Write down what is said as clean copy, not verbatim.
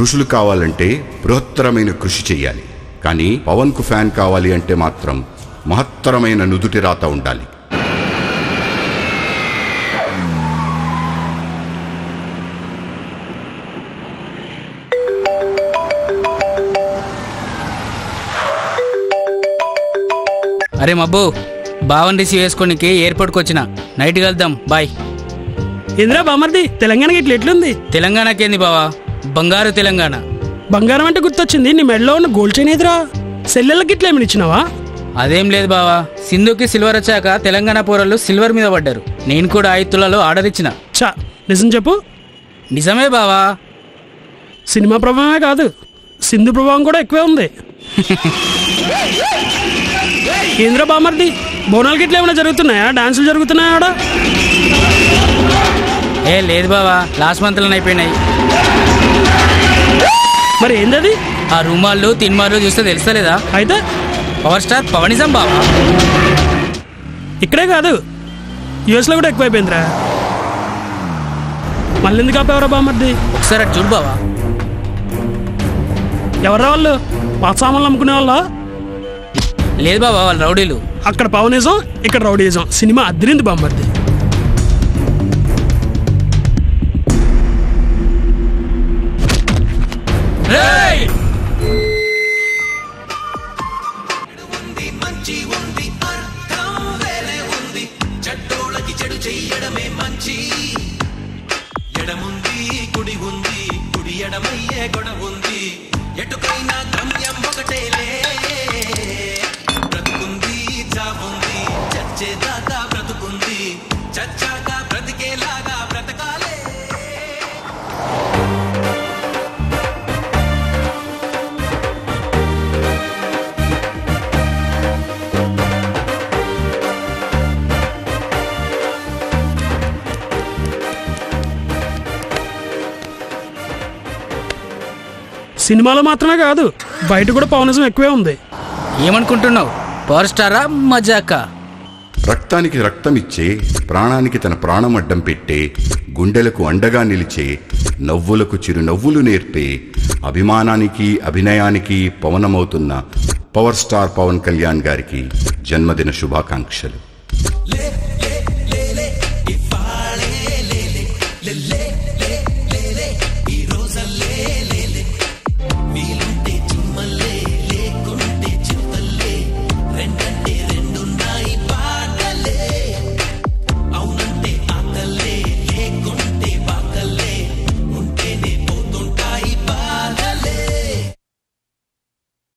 ఋషులు కావాలంటే బృహత్తరమైన కృషి చెయ్యాలి. కానీ పవన్కు ఫ్యాన్ కావాలి అంటే మాత్రం మహత్తరమైన నుదుటి రాత ఉండాలి. అరే మబ్బు, బావన్ రిసీవ్ చేసుకోనికి ఎయిర్పోర్ట్కి వచ్చిన. నైట్ కలుద్దాం, బాయ్. ఇంద్రా బామర్ది, తెలంగాణకి ఇట్లా ఎట్లుంది? తెలంగాణకేంది బావా, బంగారు తెలంగాణ. బంగారం అంటే గుర్తొచ్చింది, నీ మెడలో ఉన్న గోల్డ్ చైన్ ఎదురా. సెల్లెళ్ళకి ఇట్లా ఏమి ఇచ్చినావా? అదేం లేదు బావా, సింధుకి సిల్వర్ వచ్చాక తెలంగాణ పోరళ్ళు సిల్వర్ మీద పడ్డారు. నేను కూడా 5 తులాలు ఆర్డర్ ఇచ్చిన. చా, నిజం చెప్పు. నిజమే బావా. సినిమా ప్రభావమే కాదు, సింధు ప్రభావం కూడా ఎక్కువే ఉంది. ఇంద్ర బామర్ది, బోనాలకి ఇట్లా ఏమైనా జరుగుతున్నాయా? డాన్సులు జరుగుతున్నాయా ఆడ? ఏ లేదు బావా, లాస్ట్ మంత్లో అయిపోయినాయి. మరి ఏందది? ఆ రూమాళ్ళు తిన్మార్లు చూస్తే తెలుస్తలేదా? అయితే పవర్ స్టార్ పవనిజం బావా. ఇక్కడే కాదు, యుఎస్లో కూడా ఎక్కువైపోయిందిరా. మళ్ళీ ఎందుకు ఆపేవరా బామర్ది? ఒకసారి అటు చూడు బావా. ఎవర్రా వాళ్ళు? పాత సామాన్లు అమ్ముకునే వాళ్ళ? లేదు బావా, వాళ్ళు రౌడీలు. అక్కడ పవనిజం, ఇక్కడ రౌడీజం. సినిమా అద్దరింది బామర్ది. ఎటుకైనా గమ్యం ఒకటేలే, బ్రతుకుంది చావుంది, చచ్చేదాకా బ్రతుకుంది, చచ్చాక బ్రతికేలాగా బ్రతకాలే. సినిమాలో మాత్రమే కాదు, బయట కూడా పవనిజం ఎక్కువే ఉంది. ఏమనుకుంటున్నావు? పవర్ స్టారా మజాకా? రక్తానికి రక్తమిచ్చే, ప్రాణానికి తన ప్రాణం అడ్డం పెట్టే, గుండెలకు అండగా నిలిచే, నవ్వులకు చిరునవ్వులు నేర్పే, అభిమానానికి అభినయానికి పవనమవుతున్న పవర్ స్టార్ పవన్ కళ్యాణ్ గారికి జన్మదిన శుభాకాంక్షలు.